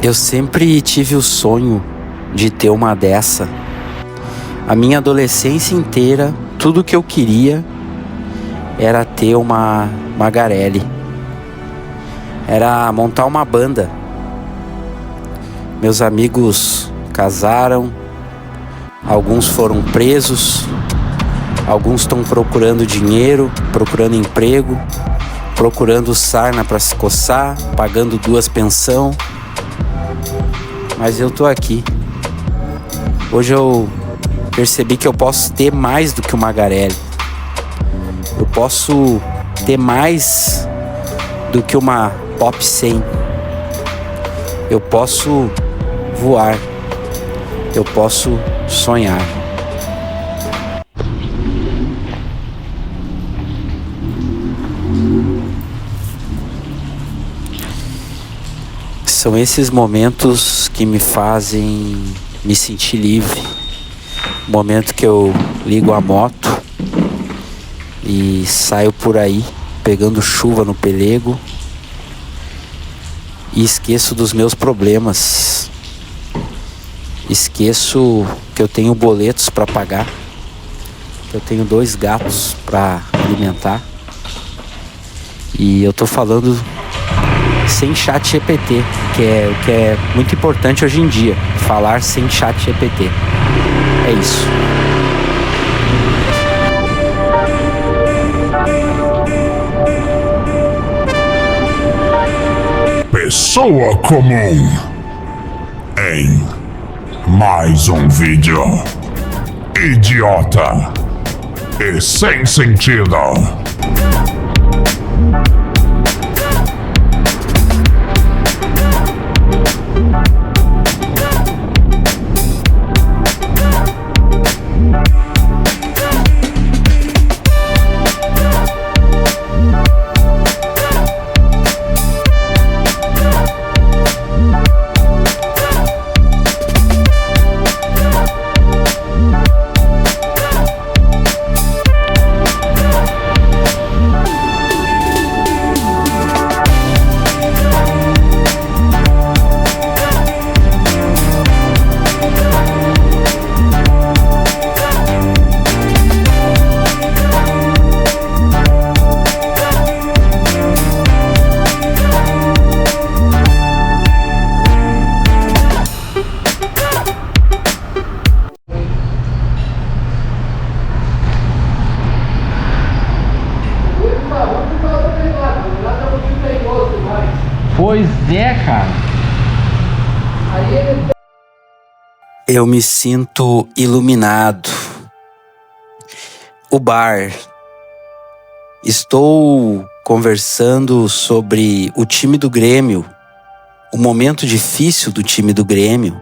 Eu sempre tive o sonho de ter uma dessa. A minha adolescência inteira, tudo que eu queria era ter uma Magarelli. Era montar uma banda. Meus amigos casaram, alguns foram presos, alguns estão procurando dinheiro, procurando emprego, procurando sarna para se coçar, pagando 2 pensão. Mas eu tô aqui. Hoje eu percebi que eu posso ter mais do que uma Magarelli. Eu posso ter mais do que uma Pop 100. Eu posso voar. Eu posso sonhar. São esses momentos que me fazem me sentir livre. O momento que eu ligo a moto e saio por aí pegando chuva no pelego e esqueço dos meus problemas. Esqueço que eu tenho boletos para pagar, que eu tenho 2 gatos para alimentar. E eu tô falando sem chat GPT, que é muito importante hoje em dia, falar sem chat GPT. É isso. Pessoa comum em mais um vídeo idiota e sem sentido. Pois é, cara. Eu me sinto iluminado. O bar. Estou conversando sobre o time do Grêmio, o momento difícil do time do Grêmio.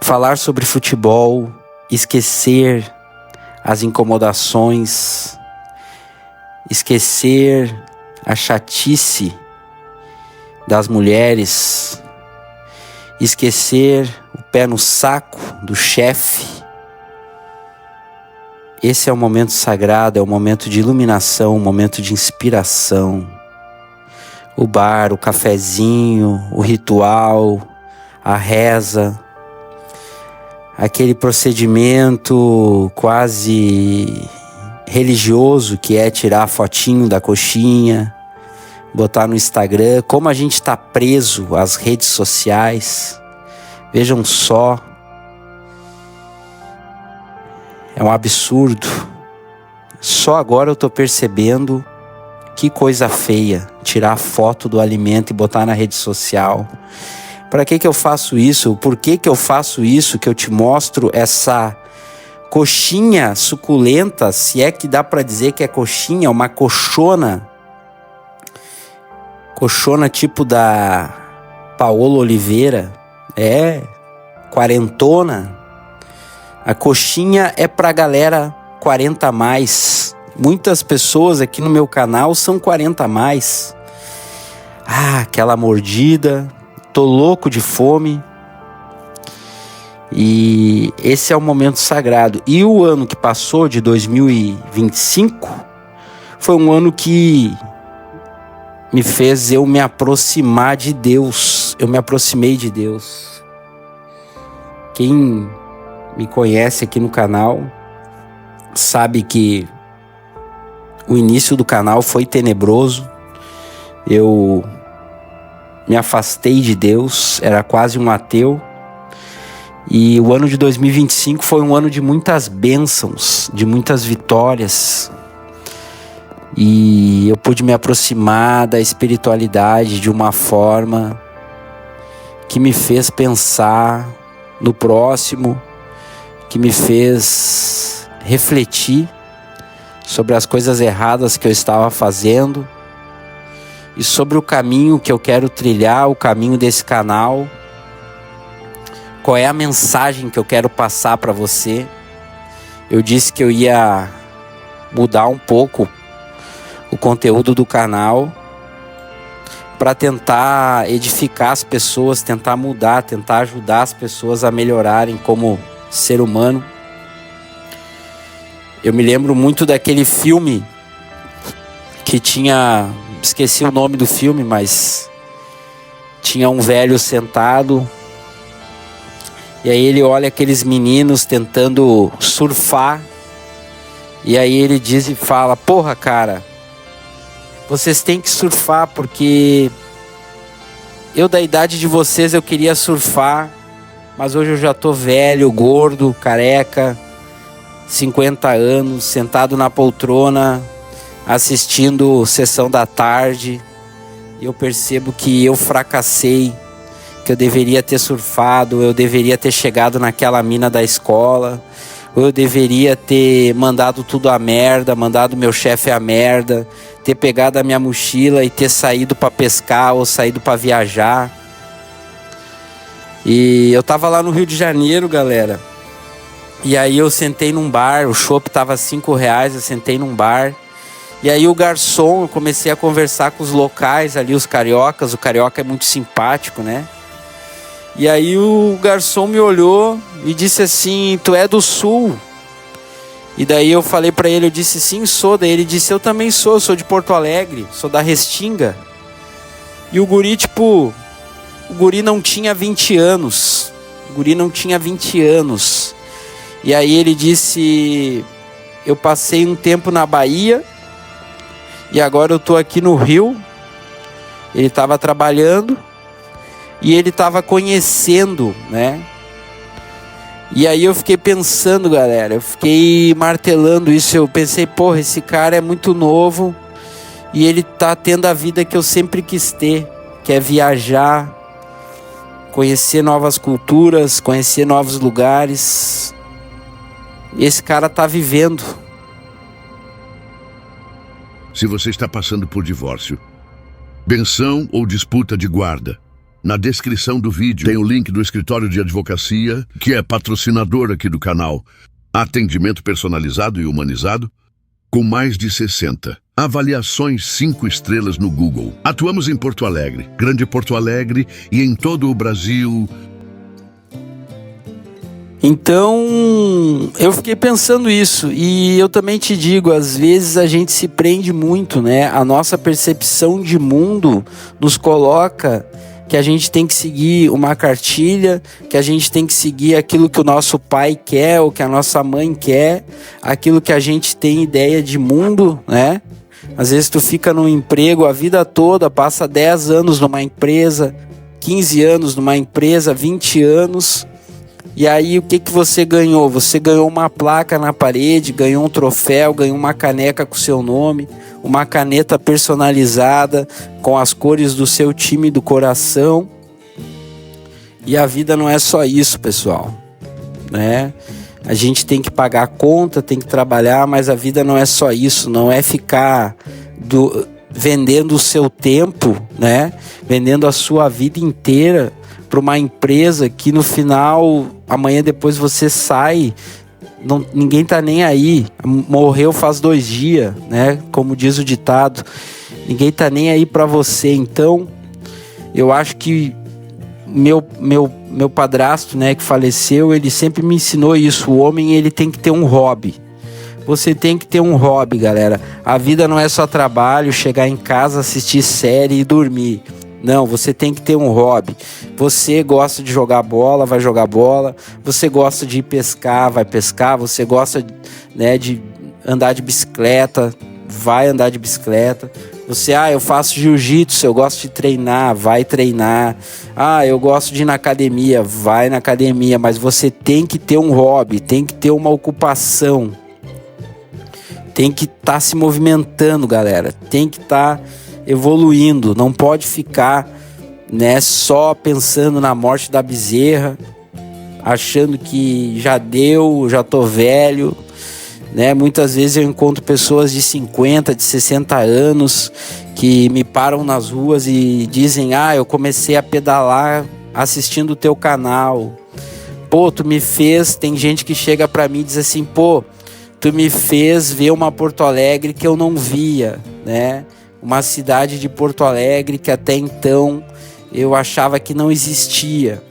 Falar sobre futebol, esquecer as incomodações, esquecer a chatice das mulheres, esquecer o pé no saco do chefe. Esse é o momento sagrado, é o momento de iluminação, o momento de inspiração. O bar, o cafezinho, o ritual, a reza, aquele procedimento quase religioso que é tirar a fotinho da coxinha, botar no Instagram. Como a gente está preso às redes sociais. Vejam só. É um absurdo. Só agora eu tô percebendo que coisa feia tirar a foto do alimento e botar na rede social. Para que eu faço isso? Por que eu faço isso? Que eu te mostro essa coxinha suculenta, se é que dá para dizer que é coxinha, uma coxona. Coxona tipo da Paola Oliveira. É, quarentona. A coxinha é pra galera 40 a mais. Muitas pessoas aqui no meu canal são 40 a mais. Ah, aquela mordida. Tô louco de fome. E esse é o momento sagrado. E o ano que passou, de 2025, foi um ano que me fez eu me aproximar de Deus. eu me aproximei de Deus. Quem me conhece aqui no canal sabe que o início do canal foi tenebroso. Eu me afastei de Deus, era quase um ateu. E o ano de 2025 foi um ano de muitas bênçãos, de muitas vitórias. E eu pude me aproximar da espiritualidade de uma forma que me fez pensar no próximo, que me fez refletir sobre as coisas erradas que eu estava fazendo e sobre o caminho que eu quero trilhar, o caminho desse canal. Qual é a mensagem que eu quero passar para você? Eu disse que eu ia mudar um pouco o conteúdo do canal para tentar edificar as pessoas, tentar mudar, tentar ajudar as pessoas a melhorarem como ser humano. Eu me lembro muito daquele filme que tinha... Esqueci o nome do filme, mas tinha um velho sentado. E aí ele olha aqueles meninos tentando surfar. E aí ele diz e fala: porra, cara, vocês têm que surfar, porque eu da idade de vocês eu queria surfar, mas hoje eu já tô velho, gordo, careca, 50 anos, sentado na poltrona, assistindo Sessão da Tarde. E eu percebo que eu fracassei, que eu deveria ter surfado, eu deveria ter chegado naquela mina da escola, ou eu deveria ter mandado tudo a merda, mandado meu chefe a merda, ter pegado a minha mochila e ter saído para pescar ou saído para viajar. E eu tava lá no Rio de Janeiro, galera, e aí eu sentei num bar, o chopp tava R$5, eu sentei num bar. E aí o garçom, eu comecei a conversar com os locais ali, os cariocas. O carioca é muito simpático, né? E aí o garçom me olhou e disse assim: tu é do Sul? E daí eu falei pra ele, eu disse: sim, sou. Daí ele disse: eu também sou de Porto Alegre, sou da Restinga. E o guri, tipo, o guri não tinha 20 anos. O guri não tinha 20 anos. E aí ele disse: eu passei um tempo na Bahia e agora eu tô aqui no Rio. Ele estava trabalhando e ele estava conhecendo, né? E aí eu fiquei pensando, galera, eu fiquei martelando isso. Eu pensei: porra, esse cara é muito novo e ele tá tendo a vida que eu sempre quis ter, que é viajar, conhecer novas culturas, conhecer novos lugares. Esse cara tá vivendo. Se você está passando por divórcio, pensão ou disputa de guarda, na descrição do vídeo tem o link do escritório de advocacia, que é patrocinador aqui do canal. Atendimento personalizado e humanizado, com mais de 60 avaliações 5 estrelas no Google. Atuamos em Porto Alegre, Grande Porto Alegre e em todo o Brasil. Então, eu fiquei pensando isso, e eu também te digo, às vezes a gente se prende muito, né? A nossa percepção de mundo nos coloca que a gente tem que seguir uma cartilha, que a gente tem que seguir aquilo que o nosso pai quer, ou que a nossa mãe quer, aquilo que a gente tem ideia de mundo, né? Às vezes tu fica num emprego a vida toda, passa 10 anos numa empresa, 15 anos numa empresa, 20 anos... E aí o que você ganhou? Você ganhou uma placa na parede, ganhou um troféu, ganhou uma caneca com seu nome, uma caneta personalizada com as cores do seu time do coração. E a vida não é só isso, pessoal, né? A gente tem que pagar a conta, tem que trabalhar, mas a vida não é só isso, não é ficar vendendo o seu tempo, né? Vendendo a sua vida inteira para uma empresa que no final, amanhã depois você sai, ninguém tá nem aí, morreu faz 2 dias, né? Como diz o ditado, ninguém tá nem aí para você. Então, eu acho que meu padrasto, né, que faleceu, ele sempre me ensinou isso: o homem, ele tem que ter um hobby. Você tem que ter um hobby, galera. A vida não é só trabalho, chegar em casa, assistir série e dormir. Não, você tem que ter um hobby. Você gosta de jogar bola, vai jogar bola. Você gosta de ir pescar, vai pescar. Você gosta, né, de andar de bicicleta, vai andar de bicicleta. Você, eu faço jiu-jitsu, eu gosto de treinar, vai treinar. Eu gosto de ir na academia, vai na academia. Mas você tem que ter um hobby, tem que ter uma ocupação. Tem que estar se movimentando, galera. Tem que estar evoluindo. Não pode ficar, né, só pensando na morte da bezerra, achando que já deu, já tô velho, né? Muitas vezes eu encontro pessoas de 50, de 60 anos que me param nas ruas e dizem: eu comecei a pedalar assistindo o teu canal. Pô, tu me fez... Tem gente que chega pra mim e diz assim: pô, tu me fez ver uma Porto Alegre que eu não via, né? Uma cidade de Porto Alegre que até então eu achava que não existia.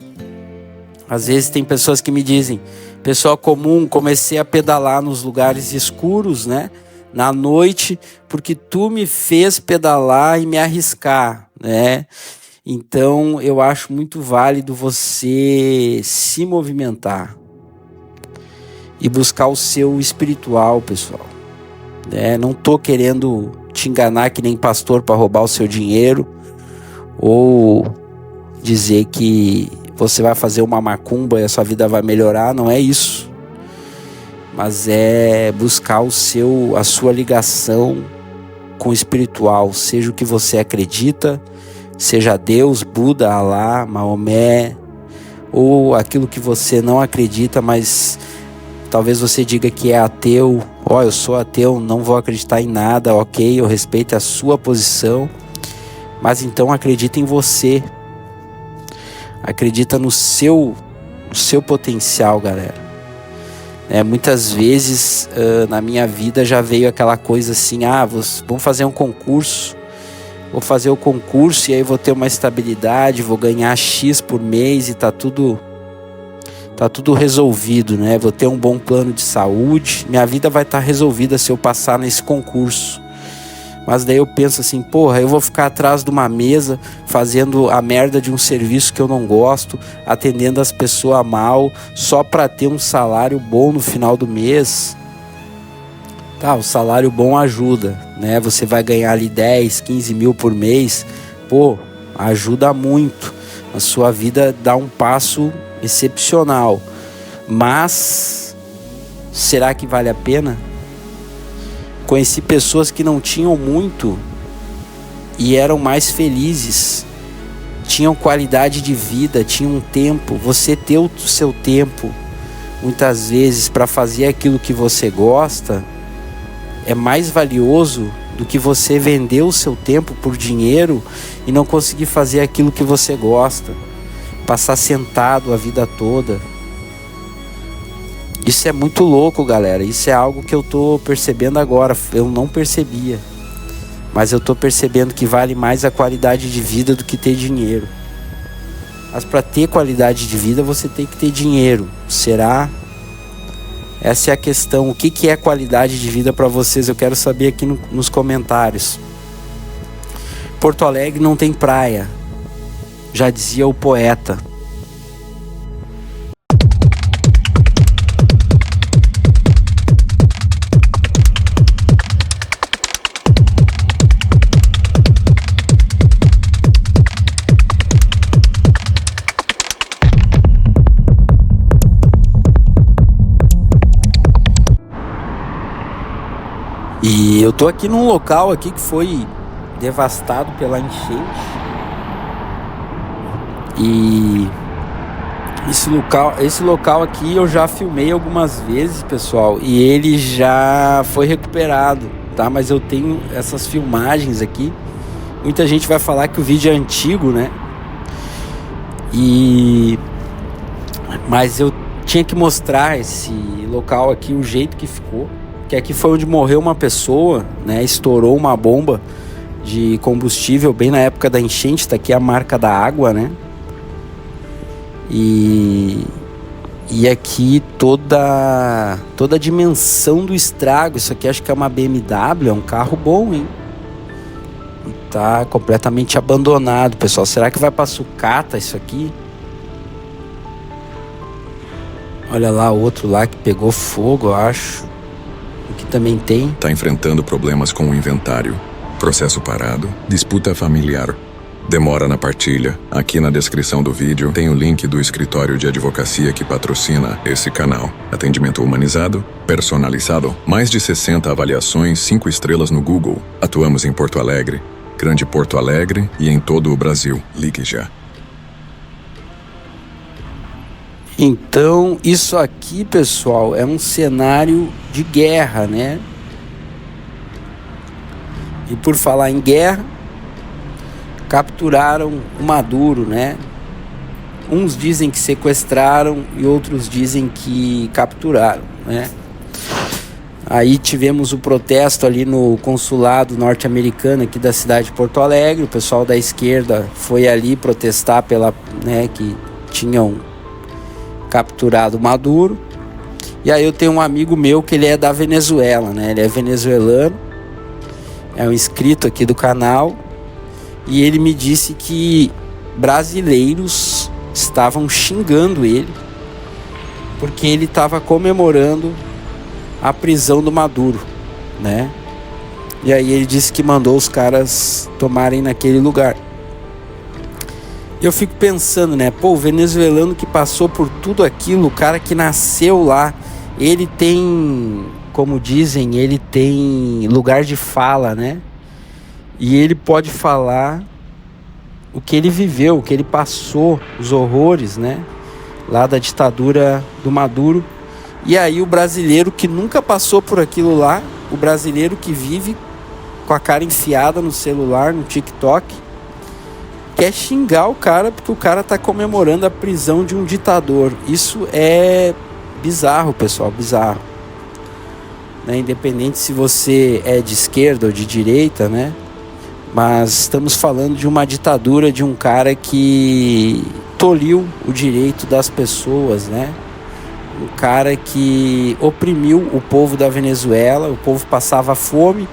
Às vezes tem pessoas que me dizem: pessoa comum, comecei a pedalar nos lugares escuros, né, na noite, porque tu me fez pedalar e me arriscar, né? Então eu acho muito válido você se movimentar e buscar o seu espiritual, pessoal. Não tô querendo te enganar que nem pastor para roubar o seu dinheiro, ou dizer que você vai fazer uma macumba e a sua vida vai melhorar. Não é isso, mas é buscar a sua ligação com o espiritual, seja o que você acredita, seja Deus, Buda, Alá, Maomé, ou aquilo que você não acredita, mas talvez você diga que é ateu. Eu sou ateu, não vou acreditar em nada. Ok, eu respeito a sua posição, mas então acredita em você. Acredita no seu potencial, galera. Muitas vezes na minha vida já veio aquela coisa assim: vamos fazer um concurso. Vou fazer o concurso e aí vou ter uma estabilidade, vou ganhar X por mês e tá tudo resolvido, né? Vou ter um bom plano de saúde, minha vida vai estar resolvida se eu passar nesse concurso. Mas daí eu penso assim: eu vou ficar atrás de uma mesa fazendo a merda de um serviço que eu não gosto, atendendo as pessoas mal, só para ter um salário bom no final do mês. Tá, o salário bom ajuda, né? Você vai ganhar ali 10, 15 mil por mês. Ajuda muito. A sua vida dá um passo excepcional, mas será que vale a pena? Conheci pessoas que não tinham muito e eram mais felizes, tinham qualidade de vida, tinham tempo. Você ter o seu tempo muitas vezes para fazer aquilo que você gosta é mais valioso do que você vender o seu tempo por dinheiro e não conseguir fazer aquilo que você gosta. Passar sentado a vida toda. Isso é muito louco, galera. Isso é algo que eu tô percebendo agora. Eu não percebia, mas eu tô percebendo que vale mais a qualidade de vida do que ter dinheiro. Mas para ter qualidade de vida você tem que ter dinheiro. Será? Essa é a questão. O que é qualidade de vida para vocês? Eu quero saber aqui nos comentários. Porto Alegre não tem praia, já dizia o poeta. E eu tô aqui num local aqui que foi devastado pela enchente. E esse local aqui eu já filmei algumas vezes, pessoal, e ele já foi recuperado, tá? Mas eu tenho essas filmagens aqui. Muita gente vai falar que o vídeo é antigo, né? Mas eu tinha que mostrar esse local aqui, o jeito que ficou. Que aqui foi onde morreu uma pessoa, né? Estourou uma bomba de combustível bem na época da enchente. Tá aqui a marca da água, né? E aqui toda a dimensão do estrago. Isso aqui acho que é uma BMW, é um carro bom, hein? tá completamente abandonado, pessoal. Será que vai pra sucata isso aqui? Olha lá, outro lá que pegou fogo, eu acho. O que também tem. Tá enfrentando problemas com o inventário. Processo parado. Disputa familiar. Demora na partilha. Aqui na descrição do vídeo tem o link do escritório de advocacia que patrocina esse canal. Atendimento humanizado, personalizado. Mais de 60 avaliações, 5 estrelas no Google. Atuamos em Porto Alegre, Grande Porto Alegre e em todo o Brasil. Ligue já. Então, isso aqui, pessoal, é um cenário de guerra, né? E por falar em guerra, capturaram o Maduro, né? Uns dizem que sequestraram e outros dizem que capturaram, né? Aí tivemos o protesto ali no consulado norte-americano aqui da cidade de Porto Alegre. O pessoal da esquerda foi ali protestar pela, né, que tinham capturado Maduro. E aí eu tenho um amigo meu que ele é da Venezuela, né? Ele é venezuelano, é um inscrito aqui do canal, e ele me disse que brasileiros estavam xingando ele porque ele estava comemorando a prisão do Maduro, né? E aí ele disse que mandou os caras tomarem naquele lugar. Eu fico pensando, né? Pô, o venezuelano que passou por tudo aquilo, o cara que nasceu lá, ele tem, como dizem, ele tem lugar de fala, né? E ele pode falar o que ele viveu, o que ele passou, os horrores, né? Lá da ditadura do Maduro. E aí o brasileiro que nunca passou por aquilo lá, o brasileiro que vive com a cara enfiada no celular, no TikTok, quer xingar o cara porque o cara tá comemorando a prisão de um ditador. Isso é bizarro, pessoal, bizarro, né? Independente se você é de esquerda ou de direita, né? Mas estamos falando de uma ditadura de um cara que tolhiu o direito das pessoas, né? Um cara que oprimiu o povo da Venezuela, o povo passava fome.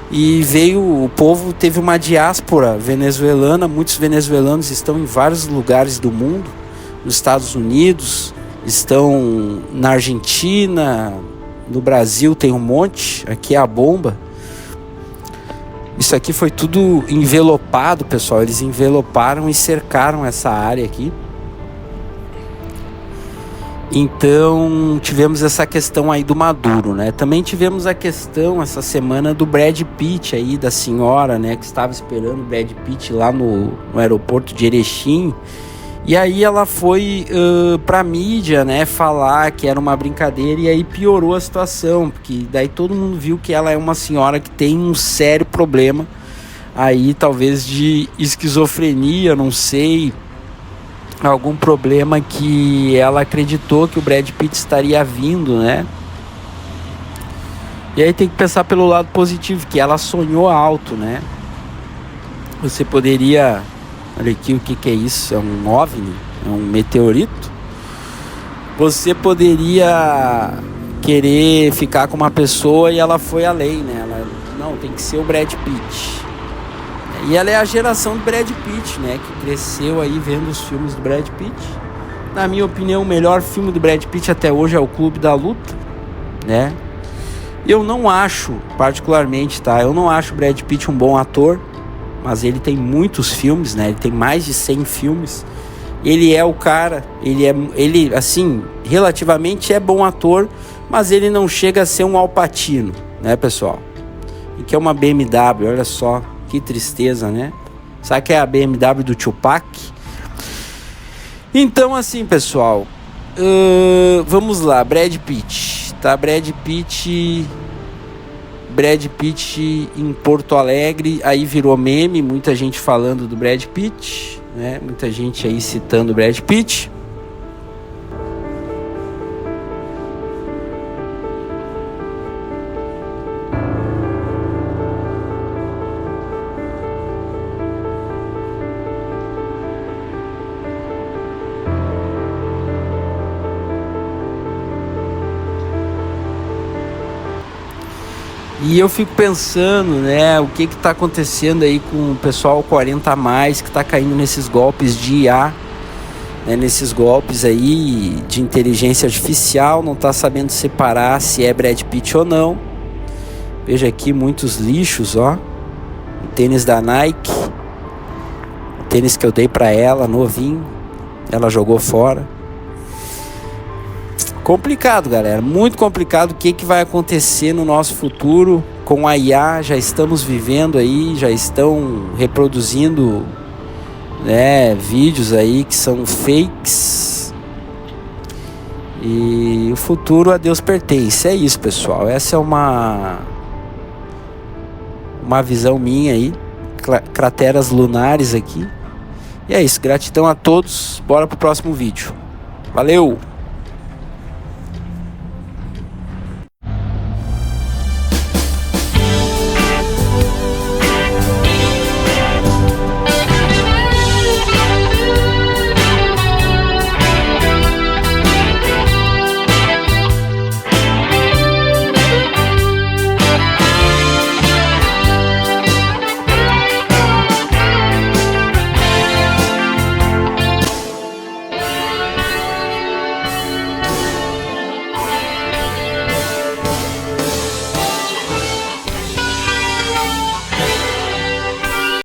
E o povo teve uma diáspora venezuelana, muitos venezuelanos estão em vários lugares do mundo, nos Estados Unidos, estão na Argentina, no Brasil tem um monte, aqui é a bomba. Isso aqui foi tudo envelopado, pessoal, eles enveloparam e cercaram essa área aqui. Então tivemos essa questão aí do Maduro, né? Também tivemos a questão essa semana do Brad Pitt aí, da senhora, né? Que estava esperando o Brad Pitt lá no aeroporto de Erechim. E aí ela foi pra mídia, né? Falar que era uma brincadeira, e aí piorou a situação. Porque daí todo mundo viu que ela é uma senhora que tem um sério problema aí, talvez de esquizofrenia, não sei, algum problema que ela acreditou que o Brad Pitt estaria vindo, né? E aí tem que pensar pelo lado positivo, que ela sonhou alto, né? Você poderia... Olha aqui, o que é isso? É um OVNI? É um meteorito? Você poderia querer ficar com uma pessoa e ela foi além, né? Ela, não, tem que ser o Brad Pitt. E ela é a geração do Brad Pitt, né? Que cresceu aí vendo os filmes do Brad Pitt. Na minha opinião, o melhor filme do Brad Pitt até hoje é o Clube da Luta, né? Eu não acho, particularmente, tá? Eu não acho o Brad Pitt um bom ator, mas ele tem muitos filmes, né? Ele tem mais de 100 filmes. Ele é o cara, ele assim, relativamente é bom ator, mas ele não chega a ser um Al Pacino, né, pessoal? E que é uma BMW, olha só. Que tristeza, né? Sabe que é a BMW do Tupac? Então, assim, pessoal, vamos lá, Brad Pitt, tá? Brad Pitt em Porto Alegre, aí virou meme, muita gente falando do Brad Pitt, né? Muita gente aí citando o Brad Pitt. E eu fico pensando, né, o que tá acontecendo aí com o pessoal 40+, que tá caindo nesses golpes de IA, né, nesses golpes aí de inteligência artificial, não tá sabendo separar se é Brad Pitt ou não. Veja aqui muitos lixos, ó. O tênis da Nike, o tênis que eu dei pra ela, novinho, ela jogou fora. Complicado, galera, muito complicado. O que vai acontecer no nosso futuro com a IA? Já estamos vivendo aí, já estão reproduzindo, né, vídeos aí que são fakes. E o futuro a Deus pertence. É isso, pessoal. Essa é uma visão minha aí. Crateras lunares aqui. E é isso, gratidão a todos. Bora pro próximo vídeo. Valeu!